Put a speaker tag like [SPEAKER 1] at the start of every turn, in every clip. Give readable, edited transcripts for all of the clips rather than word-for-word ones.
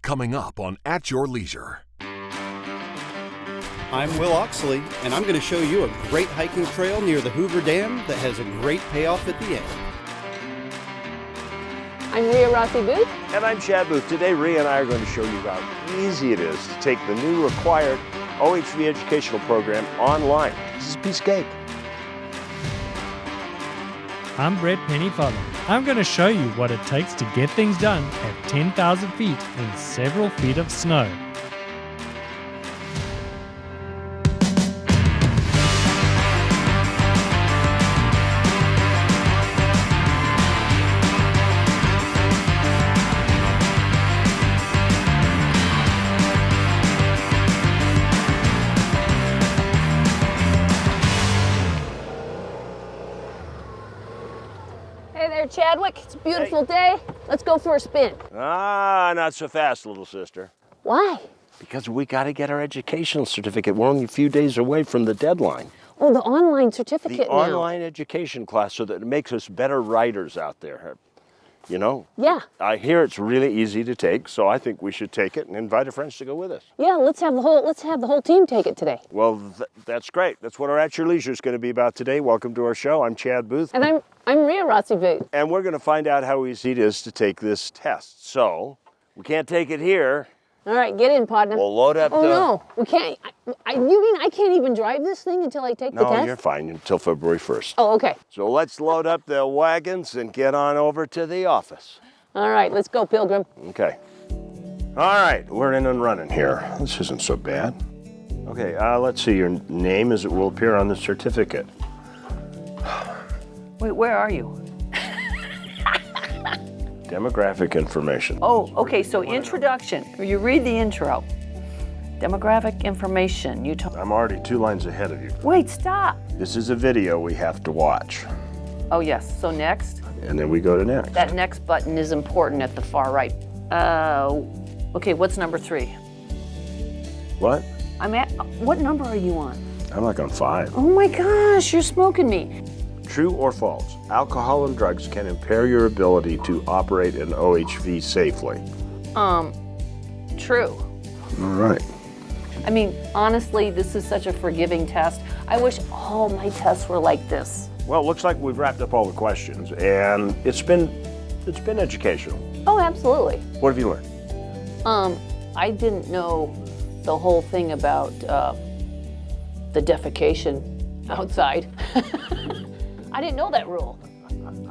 [SPEAKER 1] coming up on At Your Leisure.
[SPEAKER 2] I'm Will Oxley, and I'm going to show you a great hiking trail near the Hoover Dam that has a great payoff at the end.
[SPEAKER 3] I'm Ria Booth.
[SPEAKER 4] And I'm Chad Booth. Today, Ria and I are going to show you how easy it is to take the new required OHV educational program online. This is a piece of cake.
[SPEAKER 5] I'm Brett Pennyfather. I'm going to show you what it takes to get things done at 10,000 feet in several feet of snow.
[SPEAKER 3] Hey there, Chadwick. It's a beautiful day. Let's go for a spin.
[SPEAKER 4] Ah, not so fast, little sister.
[SPEAKER 3] Why?
[SPEAKER 4] Because we got to get our educational certificate. We're only a few days away from the deadline.
[SPEAKER 3] Oh, the online certificate
[SPEAKER 4] The
[SPEAKER 3] now.
[SPEAKER 4] online education class, so that it makes us better writers out there. You know?
[SPEAKER 3] Yeah.
[SPEAKER 4] I hear it's really easy to take, so I think we should take it and invite our friends to go with us.
[SPEAKER 3] Yeah, let's have the whole team take it today.
[SPEAKER 4] Well, that's great. That's what our At Your Leisure is going to be about today. Welcome to our show. I'm Chad Booth.
[SPEAKER 3] And I'm Ria Booth.
[SPEAKER 4] And we're going to find out how easy it is to take this test. So, we can't take it here.
[SPEAKER 3] All right, get in, partner.
[SPEAKER 4] We'll load up
[SPEAKER 3] Oh, no, we can't. You mean I can't even drive this thing until I take the test?
[SPEAKER 4] No, you're fine until February 1st.
[SPEAKER 3] Oh, okay.
[SPEAKER 4] So let's load up the wagons and get on over to the office.
[SPEAKER 3] All right, let's go, Pilgrim.
[SPEAKER 4] Okay. All right, we're in and running here. This isn't so bad. Okay, let's see, your name as it will appear on the certificate.
[SPEAKER 6] Wait, where are you?
[SPEAKER 4] Demographic information.
[SPEAKER 6] Oh, okay, so introduction. You read the intro. Demographic information.
[SPEAKER 4] I'm already 2 lines ahead of you.
[SPEAKER 6] Wait, stop.
[SPEAKER 4] This is a video we have to watch.
[SPEAKER 6] Oh, yes, so next.
[SPEAKER 4] And then we go to next.
[SPEAKER 6] That next button is important at the far right. Okay, what's number 3?
[SPEAKER 4] What?
[SPEAKER 6] What number are you on?
[SPEAKER 4] I'm like on 5.
[SPEAKER 6] Oh my gosh, you're smoking me.
[SPEAKER 4] True or false? Alcohol and drugs can impair your ability to operate an OHV safely.
[SPEAKER 6] True.
[SPEAKER 4] All right.
[SPEAKER 6] I mean, honestly, this is such a forgiving test. I wish all my tests were like this.
[SPEAKER 4] Well, it looks like we've wrapped up all the questions, and it's been educational.
[SPEAKER 6] Oh, absolutely.
[SPEAKER 4] What have you learned?
[SPEAKER 6] I didn't know the whole thing about the defecation outside. I didn't know that rule.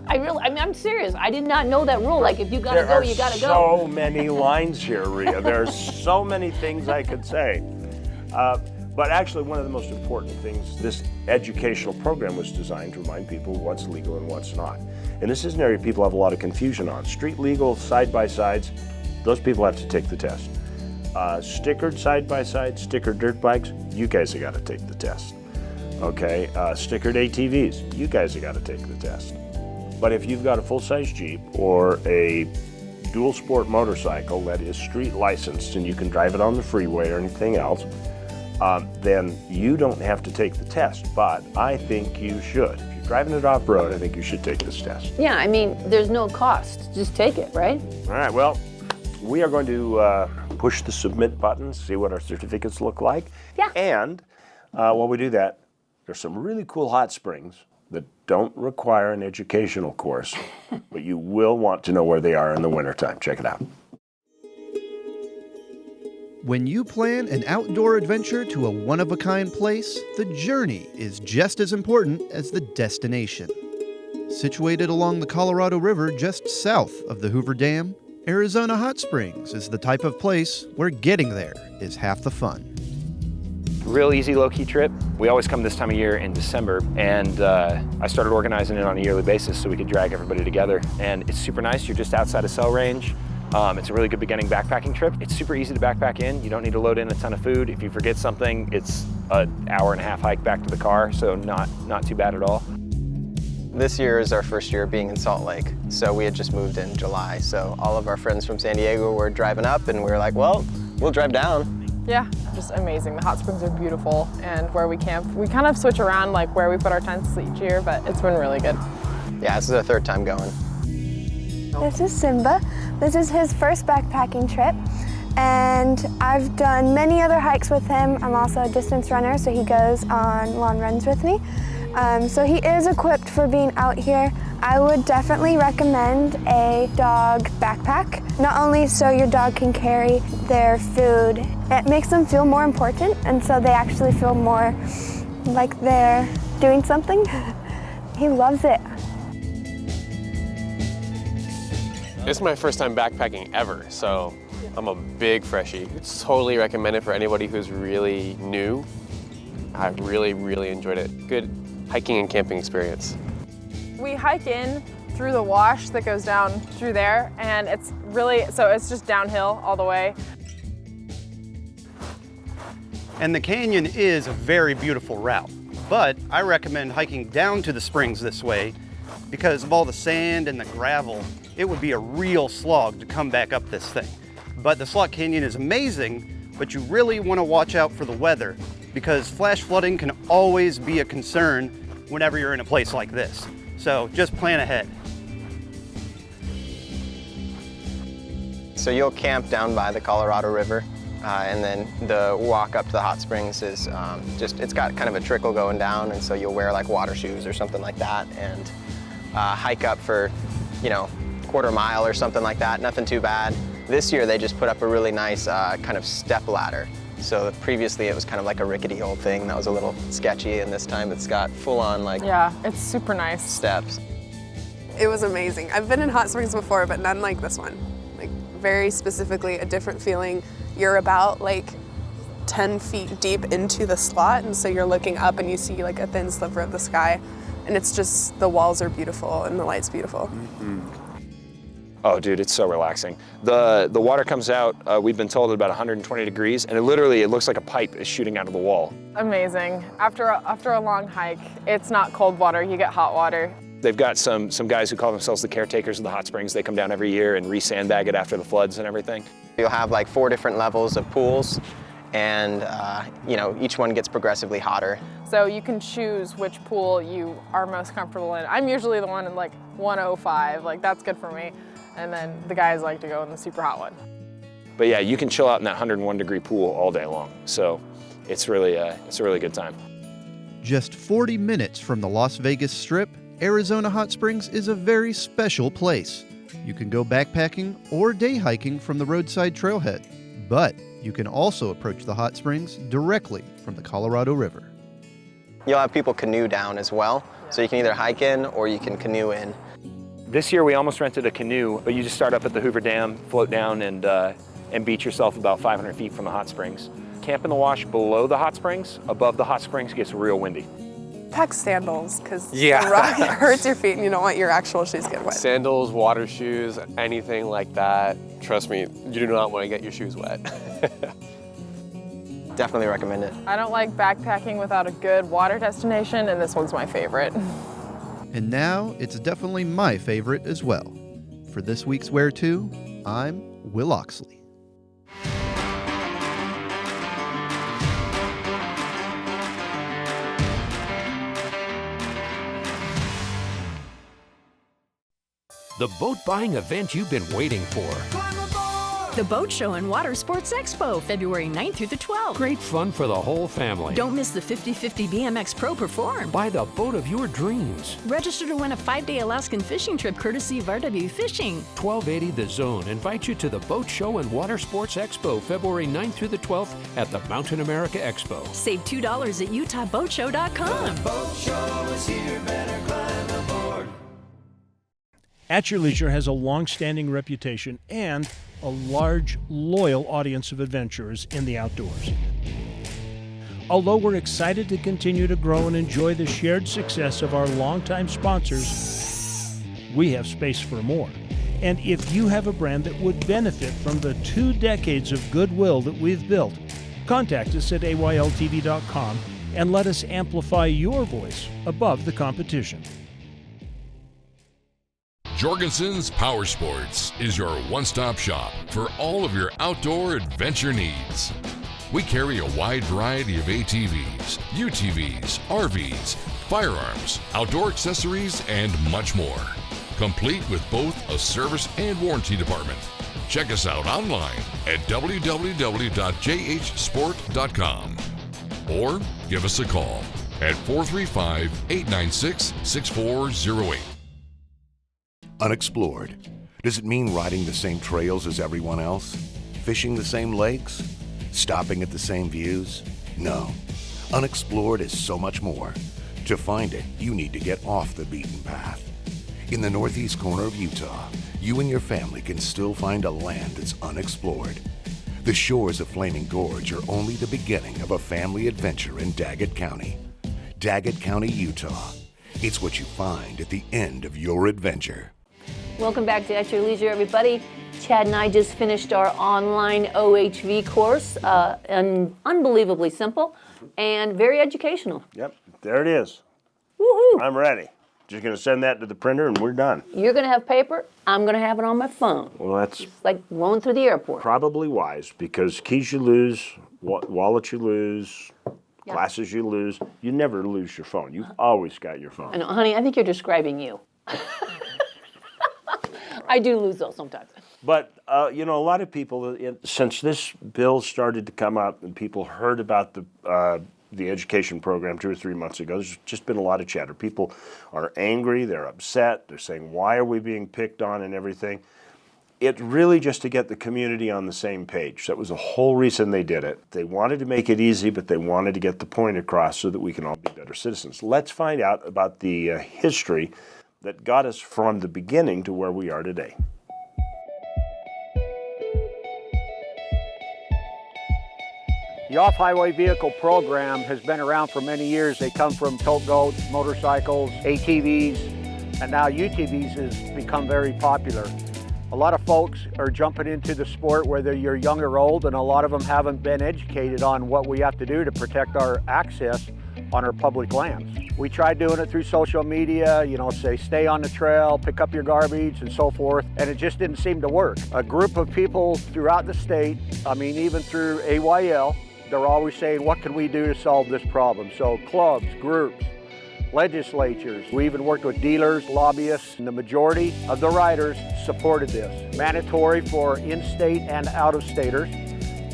[SPEAKER 6] I'm serious. I did not know that rule. Like, if you gotta go, you gotta go.
[SPEAKER 4] There are so many lines here, Ria. There's so many things I could say. But actually, one of the most important things, this educational program was designed to remind people what's legal and what's not. And this is an area people have a lot of confusion on. Street legal side-by-sides, those people have to take the test. Stickered side-by-sides, stickered dirt bikes, you guys have got to take the test. Okay, stickered ATVs, you guys have got to take the test. But if you've got a full-size Jeep or a dual sport motorcycle that is street licensed and you can drive it on the freeway or anything else, then you don't have to take the test, but I think you should. If you're driving it off-road, I think you should take this test.
[SPEAKER 6] Yeah, I mean, there's no cost. Just take it, right?
[SPEAKER 4] All right, well, we are going to push the submit button, see what our certificates look like.
[SPEAKER 6] Yeah.
[SPEAKER 4] And while we do that, there's some really cool hot springs that don't require an educational course, but you will want to know where they are in the wintertime. Check it out.
[SPEAKER 7] When you plan an outdoor adventure to a one-of-a-kind place, the journey is just as important as the destination. Situated along the Colorado River just south of the Hoover Dam, Arizona Hot Springs is the type of place where getting there is half the fun.
[SPEAKER 8] Real easy, low-key trip. We always come this time of year in December, and I started organizing it on a yearly basis so we could drag everybody together. And it's super nice. You're just outside of cell range. It's a really good beginning backpacking trip. It's super easy to backpack in. You don't need to load in a ton of food. If you forget something, it's an hour-and-a-half hike back to the car, so not too bad at all.
[SPEAKER 9] This year is our first year being in Salt Lake, so we had just moved in July. So all of our friends from San Diego were driving up, and we were like, well, we'll drive down.
[SPEAKER 10] Yeah, just amazing. The hot springs are beautiful, and where we camp, we kind of switch around like where we put our tents each year, but it's been really good.
[SPEAKER 9] Yeah, this is our 3rd time going.
[SPEAKER 11] This is Simba. This is his first backpacking trip. and I've done many other hikes with him. I'm also a distance runner, so he goes on long runs with me. So he is equipped for being out here. I would definitely recommend a dog backpack, not only so your dog can carry their food, it makes them feel more important, and so they actually feel more like they're doing something. He loves it.
[SPEAKER 12] This is my first time backpacking ever, so I'm a big freshie. It's totally recommended for anybody who's really new. I really, really enjoyed it. Good hiking and camping experience.
[SPEAKER 10] We hike in through the wash that goes down through there, and it's just downhill all the way.
[SPEAKER 2] And the canyon is a very beautiful route, but I recommend hiking down to the springs this way because of all the sand and the gravel. It would be a real slog to come back up this thing. But the Slot Canyon is amazing, but you really want to watch out for the weather because flash flooding can always be a concern whenever you're in a place like this. So just plan ahead.
[SPEAKER 9] So you'll camp down by the Colorado River, and then the walk up to the hot springs is it's got kind of a trickle going down, and so you'll wear like water shoes or something like that and hike up for, quarter mile or something like that, nothing too bad. This year they just put up a really nice kind of step ladder. So previously it was kind of like a rickety old thing that was a little sketchy, and this time it's got full-on
[SPEAKER 10] Yeah, it's super nice.
[SPEAKER 9] Steps.
[SPEAKER 13] It was amazing. I've been in hot springs before, but none like this one. Like very specifically a different feeling. You're about 10 feet deep into the slot, and so you're looking up and you see like a thin sliver of the sky, and it's just, the walls are beautiful and the light's beautiful.
[SPEAKER 8] Mm-hmm. Oh, dude, it's so relaxing. The water comes out, we've been told, at about 120 degrees, and it looks like a pipe is shooting out of the wall.
[SPEAKER 10] Amazing. After a long hike, it's not cold water, you get hot water.
[SPEAKER 8] They've got some guys who call themselves the caretakers of the hot springs. They come down every year and re-sandbag it after the floods and everything.
[SPEAKER 9] You'll have 4 different levels of pools, and each one gets progressively hotter.
[SPEAKER 10] So you can choose which pool you are most comfortable in. I'm usually the one in 105, that's good for me. And then the guys like to go in the super hot one.
[SPEAKER 8] But yeah, you can chill out in that 101 degree pool all day long. So it's a really good time.
[SPEAKER 7] Just 40 minutes from the Las Vegas Strip, Arizona Hot Springs is a very special place. You can go backpacking or day hiking from the roadside trailhead, but you can also approach the hot springs directly from the Colorado River.
[SPEAKER 9] You'll have people canoe down as well, so you can either hike in or you can canoe in.
[SPEAKER 8] This year we almost rented a canoe, but you just start up at the Hoover Dam, float down, and beach yourself about 500 feet from the hot springs. Camp in the wash below the hot springs. Above the hot springs gets real windy.
[SPEAKER 13] Pack sandals, because the rock hurts your feet and you don't want your actual shoes to get wet.
[SPEAKER 12] Sandals, water shoes, anything like that. Trust me, you do not want to get your shoes wet.
[SPEAKER 9] Definitely recommend it.
[SPEAKER 10] I don't like backpacking without a good water destination, and this one's my favorite.
[SPEAKER 7] And now it's definitely my favorite as well. For this week's Where To, I'm Will Oxley.
[SPEAKER 1] The boat buying event you've been waiting for.
[SPEAKER 14] The Boat Show and Water Sports Expo, February 9th through the 12th.
[SPEAKER 1] Great fun for the whole family.
[SPEAKER 14] Don't miss the 50/50 BMX Pro Perform.
[SPEAKER 1] Buy the boat of your dreams.
[SPEAKER 14] Register to win a 5-day Alaskan fishing trip courtesy of RW Fishing.
[SPEAKER 1] 1280 The Zone invites you to the Boat Show and Water Sports Expo, February 9th through the 12th at the Mountain America Expo.
[SPEAKER 14] Save $2 at UtahBoatShow.com.
[SPEAKER 15] The boat show is here, better climb aboard.
[SPEAKER 16] At Your Leisure has a long-standing reputation and a large, loyal audience of adventurers in the outdoors. Although we're excited to continue to grow and enjoy the shared success of our longtime sponsors, we have space for more. And if you have a brand that would benefit from the 2 decades of goodwill that we've built, contact us at AYLTV.com and let us amplify your voice above the competition.
[SPEAKER 17] Jorgensen's Power Sports is your one-stop shop for all of your outdoor adventure needs. We carry a wide variety of ATVs, UTVs, RVs, firearms, outdoor accessories, and much more. Complete with both a service and warranty department. Check us out online at www.jhsport.com or give us a call at 435-896-6408.
[SPEAKER 18] Unexplored. Does it mean riding the same trails as everyone else? Fishing the same lakes? Stopping at the same views? No. Unexplored is so much more. To find it, you need to get off the beaten path. In the northeast corner of Utah, you and your family can still find a land that's unexplored. The shores of Flaming Gorge are only the beginning of a family adventure in Daggett County. Daggett County, Utah. It's what you find at the end of your adventure.
[SPEAKER 6] Welcome back to At Your Leisure, everybody. Chad and I just finished our online OHV course, and unbelievably simple and very educational.
[SPEAKER 4] Yep, there it is.
[SPEAKER 6] Woohoo!
[SPEAKER 4] I'm ready. Just going to send that to the printer and we're done.
[SPEAKER 6] You're going to have paper. I'm going to have it on my phone.
[SPEAKER 4] Well, that's
[SPEAKER 6] It's like going through the airport.
[SPEAKER 4] probably wise because keys you lose, wallet you lose, glasses you lose. You never lose your phone. You've always got your phone.
[SPEAKER 6] I know, honey, I think you're describing you. I do lose those sometimes.
[SPEAKER 4] But, you know, a lot of people, since this bill started to come up and people heard about the education program 2 or 3 months ago, there's just been a lot of chatter. People are angry, they're upset, they're saying, why are we being picked on and everything? It's really just to get the community on the same page. That was the whole reason they did it. They wanted to make it easy, but they wanted to get the point across so that we can all be better citizens. Let's find out about the history that got us from the beginning to where we are today.
[SPEAKER 19] The off-highway vehicle program has been around for many years. They come from tote boats, motorcycles, ATVs, and now UTVs has become very popular. A lot of folks are jumping into the sport whether you're young or old, and a lot of them haven't been educated on what we have to do to protect our access on our public lands. We tried doing it through social media, you know, say stay on the trail, pick up your garbage and so forth, and it just didn't seem to work. A group of people throughout the state, I mean even through AYL, they're always saying what can we do to solve this problem? So clubs, groups, legislatures, we even worked with dealers, lobbyists, and the majority of the riders supported this. Mandatory for in-state and out-of-staters.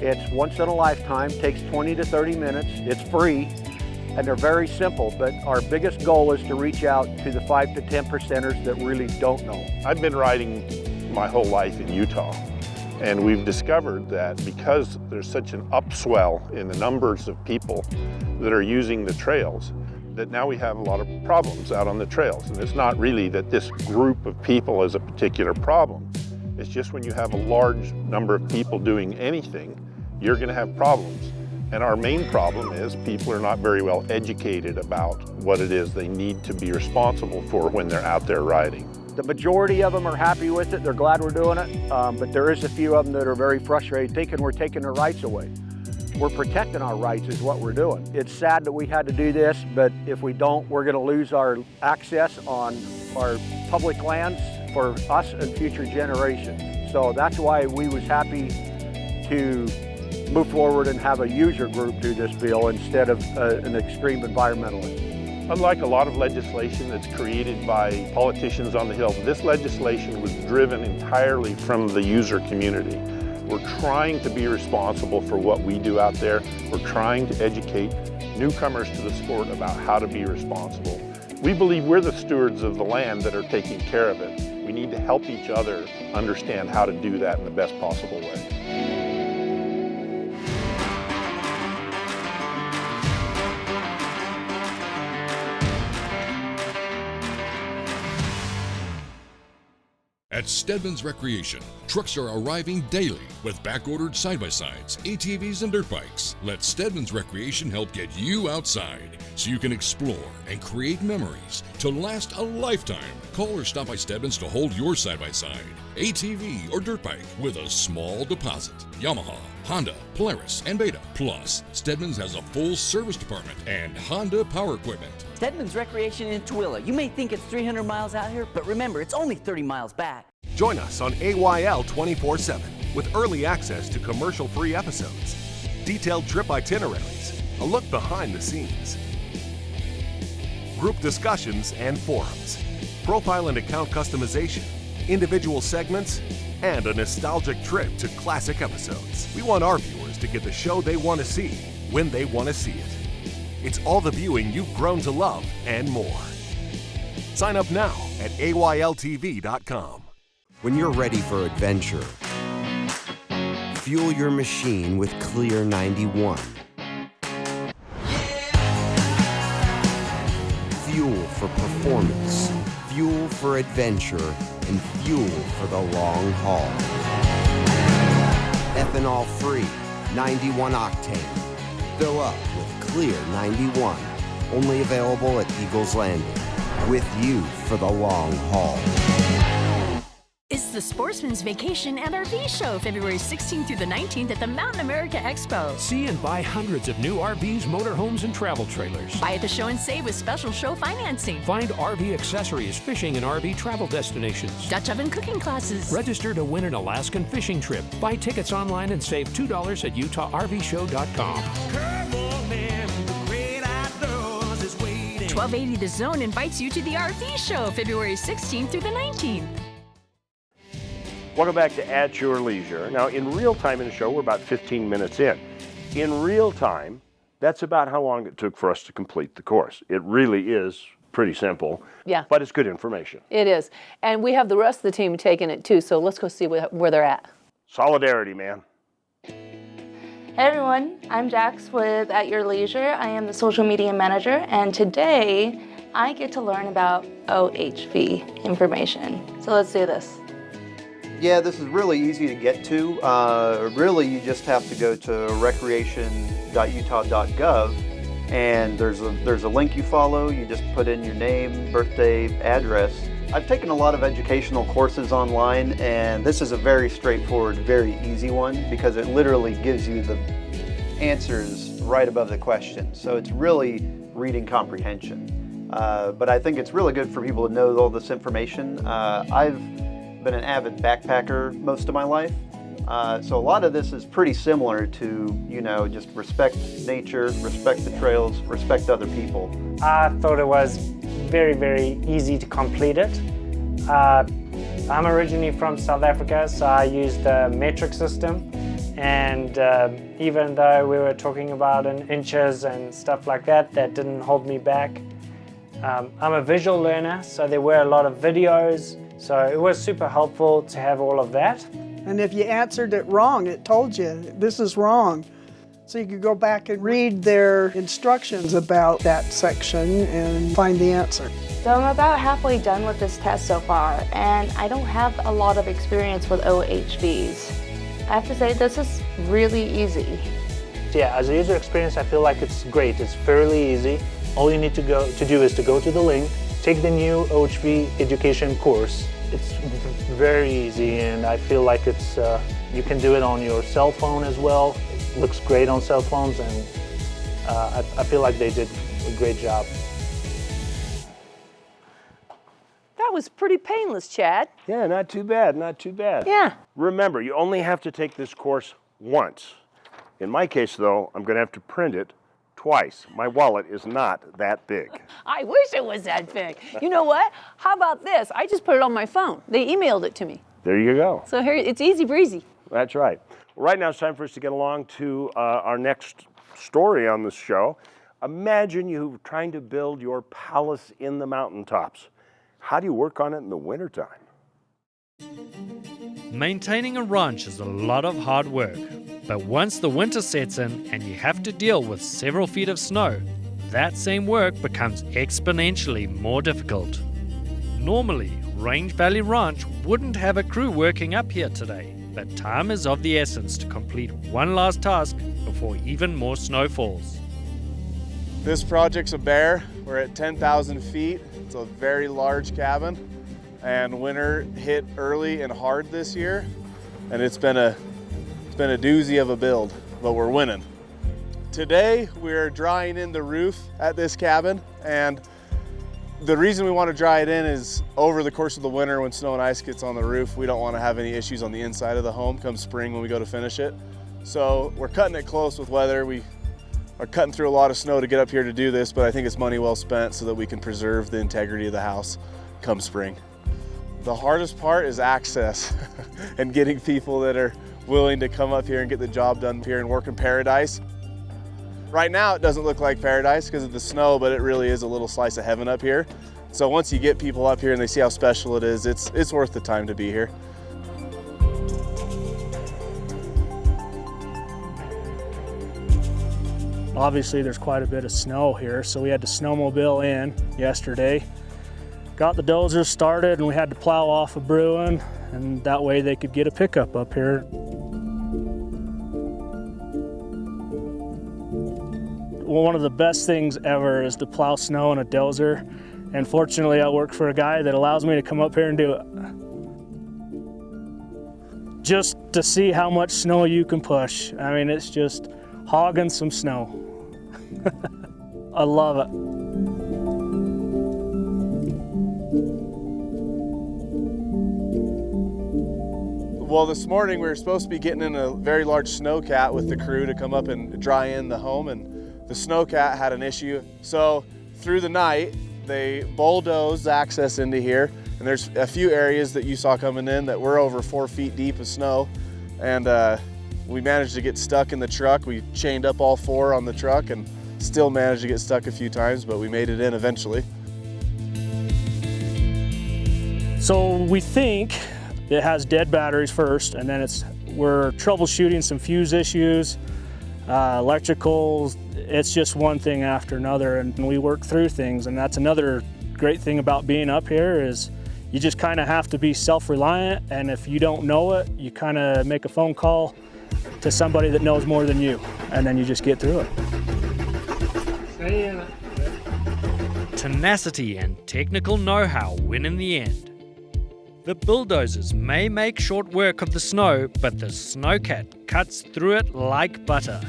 [SPEAKER 19] It's once in a lifetime, takes 20 to 30 minutes, it's free, and they're very simple, but our biggest goal is to reach out to the 5 to 10%ers that really don't know.
[SPEAKER 20] I've been riding my whole life in Utah, and we've discovered that because there's such an upswell in the numbers of people that are using the trails, that now we have a lot of problems out on the trails. And it's not really that this group of people is a particular problem. It's just when you have a large number of people doing anything, you're going to have problems. And our main problem is people are not very well educated about what it is they need to be responsible for when they're out there riding.
[SPEAKER 19] The majority of them are happy with it, they're glad we're doing it, but there is a few of them that are very frustrated, thinking we're taking their rights away. We're protecting our rights is what we're doing. It's sad that we had to do this, but if we don't, we're going to lose our access on our public lands for us and future generations. So that's why we was happy to move forward and have a user group do this bill instead of an extreme environmentalist.
[SPEAKER 20] Unlike a lot of legislation that's created by politicians on the Hill, this legislation was driven entirely from the user community. We're trying to be responsible for what we do out there. We're trying to educate newcomers to the sport about how to be responsible. We believe we're the stewards of the land that are taking care of it. We need to help each other understand how to do that in the best possible way.
[SPEAKER 17] At Stedman's Recreation, trucks are arriving daily with back-ordered side-by-sides, ATVs, and dirt bikes. Let Stedman's Recreation help get you outside so you can explore and create memories to last a lifetime. Call or stop by Stedman's to hold your side-by-side, ATV, or dirt bike with a small deposit. Yamaha, Honda, Polaris, and Beta. Plus, Stedman's has a full service department and Honda power equipment.
[SPEAKER 21] Stedman's Recreation in Tooele. You may think it's 300 miles out here, but remember, it's only 30 miles back.
[SPEAKER 22] Join us on AYL 24/7 with early access to commercial-free episodes, detailed trip itineraries, a look behind the scenes, group discussions and forums, profile and account customization, individual segments, and a nostalgic trip to classic episodes. We want our viewers to get the show they want to see when they want to see it. It's all the viewing you've grown to love and more. Sign up now at AYLTV.com.
[SPEAKER 3] When you're ready for adventure, fuel your machine with Clear 91. Fuel for performance, fuel for adventure, and fuel for the long haul. Ethanol-free, 91 octane. Fill up with Clear 91. Only available at Eagles Landing. With you for the long haul.
[SPEAKER 14] It's the Sportsman's Vacation and RV Show, February 16th through the 19th at the Mountain America Expo.
[SPEAKER 1] See and buy hundreds of new RVs, motorhomes, and travel trailers.
[SPEAKER 14] Buy at the show and save with special show financing.
[SPEAKER 1] Find RV accessories, fishing, and RV travel destinations.
[SPEAKER 14] Dutch oven cooking classes.
[SPEAKER 1] Register to win an Alaskan fishing trip. Buy tickets online and save $2 at UtahRVShow.com.
[SPEAKER 14] 1280 The Zone invites you to the RV Show, February 16th through the 19th.
[SPEAKER 4] Welcome back to At Your Leisure. Now, in real time in the show, we're about 15 minutes in. In real time, that's about how long it took for us to complete the course. It really is pretty simple,
[SPEAKER 6] Yeah.
[SPEAKER 4] but it's good information.
[SPEAKER 6] It is. And we have the rest of the team taking it too, so let's go see where they're at.
[SPEAKER 4] Solidarity, man.
[SPEAKER 5] Hey everyone, I'm Jax with At Your Leisure. I am the social media manager, and today I get to learn about OHV information. So let's do this.
[SPEAKER 2] Yeah, this is really easy to get to. Really, you just have to go to recreation.utah.gov, and there's a link you follow. You just put in your name, birthday, address. I've taken a lot of educational courses online, and this is a very straightforward, very easy one because it literally gives you the answers right above the question. So it's really reading comprehension. But I think it's really good for people to know all this information. I've been an avid backpacker most of my life. So a lot of this is pretty similar to, just respect nature, respect the trails, respect other people.
[SPEAKER 23] I thought it was very, very easy to complete it. I'm originally from South Africa, so I used the metric system. And even though we were talking about in inches and stuff like that, that didn't hold me back. I'm a visual learner, so there were a lot of videos. So it was super helpful to have all of that.
[SPEAKER 24] And if you answered it wrong, it told you, this is wrong. So you could go back and read their instructions about that section and find the answer.
[SPEAKER 5] So I'm about halfway done with this test so far, and I don't have a lot of experience with OHVs. I have to say this is really easy.
[SPEAKER 25] Yeah, as a user experience, I feel like it's great. It's fairly easy. All you need to do is to go to the link, take the new OHV education course. It's very easy, and I feel like it's you can do it on your cell phone as well. It looks great on cell phones, and I feel like they did a great job.
[SPEAKER 6] That was pretty painless, Chad.
[SPEAKER 4] Yeah, not too bad, not too bad.
[SPEAKER 6] Yeah.
[SPEAKER 4] Remember, you only have to take this course once. In my case, though, I'm going to have to print it twice. My wallet is not that big.
[SPEAKER 6] I wish it was that big. You know what? How about this? I just put it on my phone. They emailed it to me.
[SPEAKER 4] There you go.
[SPEAKER 6] So here, it's easy breezy.
[SPEAKER 4] That's right. Right now it's time for us to get along to our next story on this show. Imagine you trying to build your palace in the mountaintops. How do you work on it in the wintertime?
[SPEAKER 26] Maintaining a ranch is a lot of hard work, but once the winter sets in and you have to deal with several feet of snow, that same work becomes exponentially more difficult. Normally, Range Valley Ranch wouldn't have a crew working up here today, but time is of the essence to complete one last task before even more snow falls.
[SPEAKER 27] This project's a bear. We're at 10,000 feet. It's a very large cabin, and winter hit early and hard this year, and it's been a doozy of a build, but we're winning. Today we're drying in the roof at this cabin, and the reason we want to dry it in is over the course of the winter when snow and ice gets on the roof, we don't want to have any issues on the inside of the home come spring when we go to finish it. So we're cutting it close with weather. We are cutting through a lot of snow to get up here to do this, but I think it's money well spent so that we can preserve the integrity of the house come spring. The hardest part is access and getting people that are willing to come up here and get the job done here and work in paradise. Right now it doesn't look like paradise because of the snow, but it really is a little slice of heaven up here. So once you get people up here and they see how special it is, it's worth the time to be here.
[SPEAKER 25] Obviously there's quite a bit of snow here, so we had to snowmobile in yesterday. Got the dozers started and we had to plow off of Bruin, and that way they could get a pickup up here. Well, one of the best things ever is to plow snow in a dozer, and fortunately I work for a guy that allows me to come up here and do it. Just to see how much snow you can push. I mean, it's just hogging some snow. I love it.
[SPEAKER 27] Well, this morning we were supposed to be getting in a very large snowcat with the crew to come up and dry in the home, and the snowcat had an issue. So through the night, they bulldozed access into here, and there's a few areas that you saw coming in that were over 4 feet deep of snow, and we managed to get stuck in the truck. We chained up all 4 on the truck and still managed to get stuck a few times, but we made it in eventually.
[SPEAKER 25] So we think it has dead batteries first, and then we're troubleshooting some fuse issues, electricals. It's just one thing after another, and we work through things. And that's another great thing about being up here is you just kind of have to be self-reliant, and if you don't know it, you kind of make a phone call to somebody that knows more than you, and then you just get through it.
[SPEAKER 26] Tenacity and technical know-how win in the end. The bulldozers may make short work of the snow, but the snowcat cuts through it like butter.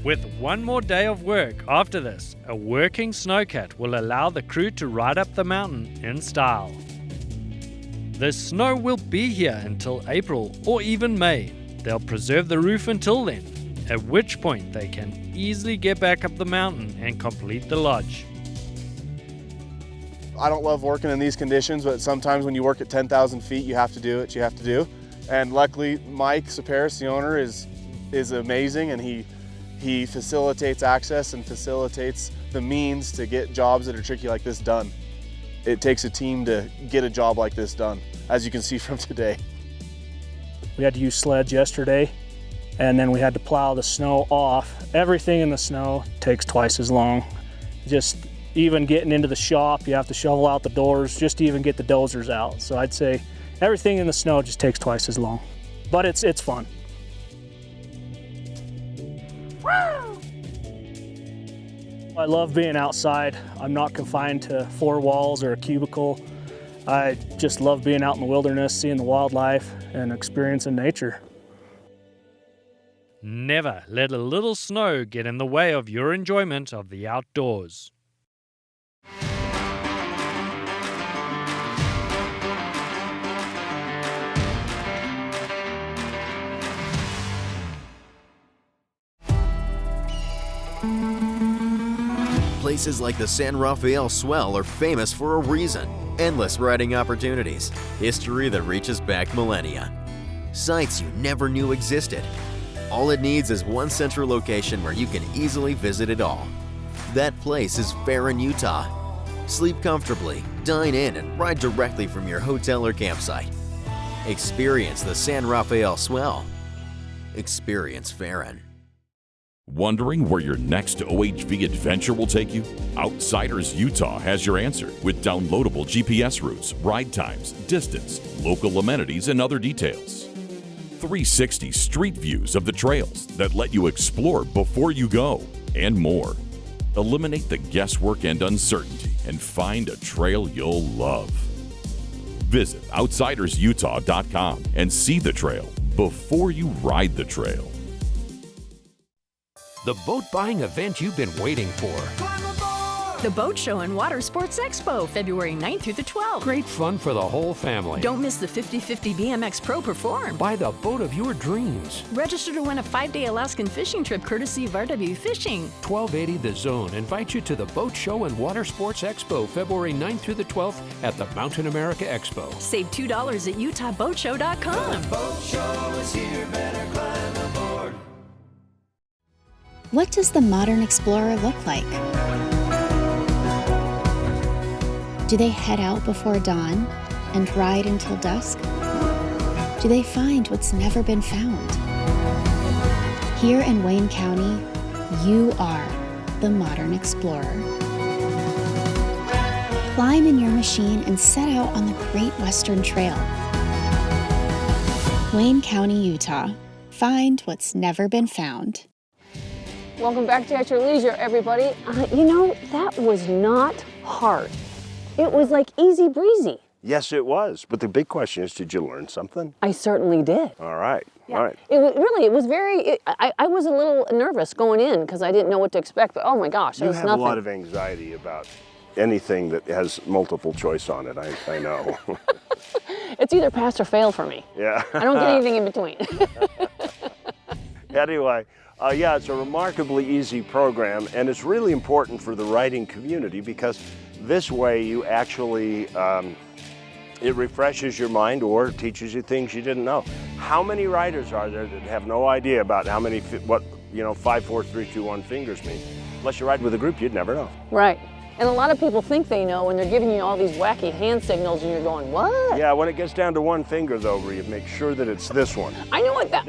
[SPEAKER 26] With one more day of work after this, a working snowcat will allow the crew to ride up the mountain in style. The snow will be here until April or even May. They'll preserve the roof until then, at which point they can easily get back up the mountain and complete the lodge.
[SPEAKER 27] I don't love working in these conditions, but sometimes when you work at 10,000 feet, you have to do what you have to do. And luckily, Mike Saparis, the owner, is amazing, and he facilitates access and facilitates the means to get jobs that are tricky like this done. It takes a team to get a job like this done, as you can see from today.
[SPEAKER 25] We had to use sleds yesterday, and then we had to plow the snow off. Everything in the snow takes twice as long. Just even getting into the shop, you have to shovel out the doors just to even get the dozers out. So I'd say everything in the snow just takes twice as long, but it's fun. I love being outside. I'm not confined to 4 walls or a cubicle. I just love being out in the wilderness, seeing the wildlife and experiencing nature.
[SPEAKER 26] Never let a little snow get in the way of your enjoyment of the outdoors.
[SPEAKER 7] Places like the San Rafael Swell are famous for a reason. Endless riding opportunities, history that reaches back millennia, sites you never knew existed. All it needs is one central location where you can easily visit it all. That place is Farron, Utah. Sleep comfortably, dine in, and ride directly from your hotel or campsite. Experience the San Rafael Swell. Experience Farron.
[SPEAKER 8] Wondering where your next OHV adventure will take you? Outsiders Utah has your answer with downloadable GPS routes, ride times, distance, local amenities, and other details. 360 street views of the trails that let you explore before you go, and more. Eliminate the guesswork and uncertainty and find a trail you'll love. Visit outsidersutah.com and see the trail before you ride the trail.
[SPEAKER 1] The boat buying event you've been waiting for.
[SPEAKER 14] The Boat Show and Water Sports Expo, February 9th through the 12th.
[SPEAKER 1] Great fun for the whole family.
[SPEAKER 14] Don't miss the 50/50 BMX Pro Perform.
[SPEAKER 1] Buy the boat of your dreams.
[SPEAKER 14] Register to win a 5-day Alaskan fishing trip courtesy of RW Fishing.
[SPEAKER 1] 1280 The Zone invites you to the Boat Show and Water Sports Expo, February 9th through the 12th at the Mountain America Expo.
[SPEAKER 14] Save $2 at UtahBoatShow.com.
[SPEAKER 9] The boat show is here, better climb aboard.
[SPEAKER 10] What does the modern explorer look like? Do they head out before dawn and ride until dusk? Do they find what's never been found? Here in Wayne County, you are the modern explorer. Climb in your machine and set out on the Great Western Trail. Wayne County, Utah. Find what's never been found.
[SPEAKER 6] Welcome back to At Your Leisure, everybody. You know, that was not hard. It was like easy breezy.
[SPEAKER 4] Yes, it was. But the big question is, did you learn something?
[SPEAKER 6] I certainly did.
[SPEAKER 4] All right.
[SPEAKER 6] Yeah.
[SPEAKER 4] All right.
[SPEAKER 6] It was very, I was a little nervous going in because I didn't know what to expect, but oh my gosh, it
[SPEAKER 4] You
[SPEAKER 6] was
[SPEAKER 4] have
[SPEAKER 6] nothing.
[SPEAKER 4] a lot of anxiety about anything that has multiple choice on it, I know.
[SPEAKER 6] It's either pass or fail for me.
[SPEAKER 4] Yeah.
[SPEAKER 6] I don't get anything in between.
[SPEAKER 4] Anyway, yeah, it's a remarkably easy program, and it's really important for the riding community because this way you actually, it refreshes your mind or teaches you things you didn't know. How many riders are there that have no idea about how many, 5, 4, 3, 2, 1 fingers mean? Unless you ride with a group, you'd never know.
[SPEAKER 6] Right. And a lot of people think they know when they're giving you all these wacky hand signals and you're going, what?
[SPEAKER 4] Yeah, when it gets down to one finger though, Ria, make sure that it's this one.
[SPEAKER 6] I know what that,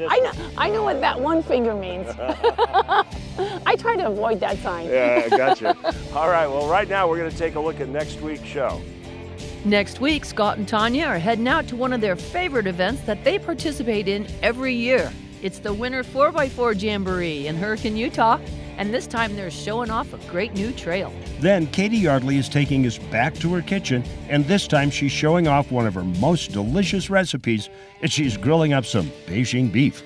[SPEAKER 6] I know what that one finger means. I try to avoid that sign.
[SPEAKER 4] Yeah, gotcha. All right, well, right now we're going to take a look at next week's show.
[SPEAKER 11] Next week, Scott and Tanya are heading out to one of their favorite events that they participate in every year. It's the Winter 4x4 Jamboree in Hurricane, Utah, and this time they're showing off a great new trail.
[SPEAKER 12] Then Katie Yardley is taking us back to her kitchen, and this time she's showing off one of her most delicious recipes, and she's grilling up some Beijing beef.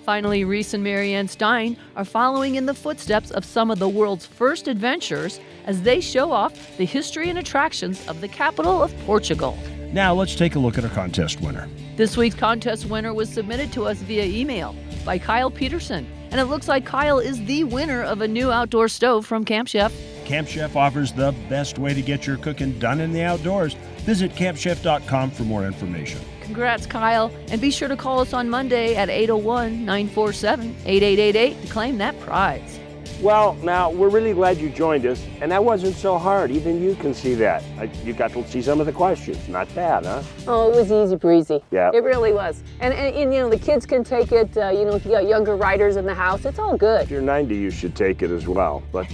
[SPEAKER 11] Finally, Reese and Marianne Stein are following in the footsteps of some of the world's first adventurers as they show off the history and attractions of the capital of Portugal.
[SPEAKER 12] Now let's take a look at our contest winner.
[SPEAKER 11] This week's contest winner was submitted to us via email by Kyle Peterson, and it looks like Kyle is the winner of a new outdoor stove from Camp Chef.
[SPEAKER 12] Camp Chef offers the best way to get your cooking done in the outdoors. Visit campchef.com for more information.
[SPEAKER 11] Congrats, Kyle, and be sure to call us on Monday at 801-947-8888 to claim that prize.
[SPEAKER 4] Well, now, we're really glad you joined us, and that wasn't so hard. Even you can see that. You got to see some of the questions. Not bad, huh?
[SPEAKER 6] Oh, it was easy breezy.
[SPEAKER 4] Yeah.
[SPEAKER 6] It really was. And you know, the kids can take it, if you got younger riders in the house, it's all good.
[SPEAKER 4] If you're 90, you should take it as well. But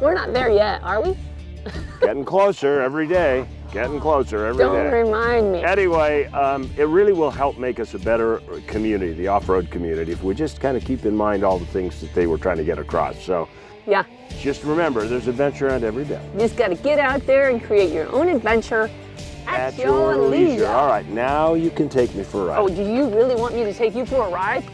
[SPEAKER 6] we're not there yet, are we?
[SPEAKER 4] getting closer every day. Getting closer every day.
[SPEAKER 6] Don't remind me.
[SPEAKER 4] Anyway, it really will help make us a better community, the off-road community, if we just kind of keep in mind all the things that they were trying to get across. So
[SPEAKER 6] yeah,
[SPEAKER 4] just remember, there's adventure out every day.
[SPEAKER 6] You just got to get out there and create your own adventure at your leisure.
[SPEAKER 4] All right, now you can take me for a ride.
[SPEAKER 6] Oh, do you really want me to take you for a ride?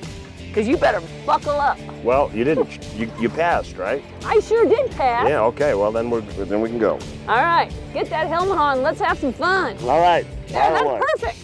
[SPEAKER 6] Because you better buckle up.
[SPEAKER 4] Well, you didn't. You passed, right?
[SPEAKER 6] I sure did pass.
[SPEAKER 4] Yeah. Okay. Well, then we can go.
[SPEAKER 6] All right, get that helmet on. Let's have some fun.
[SPEAKER 4] All right.
[SPEAKER 6] There, that's perfect.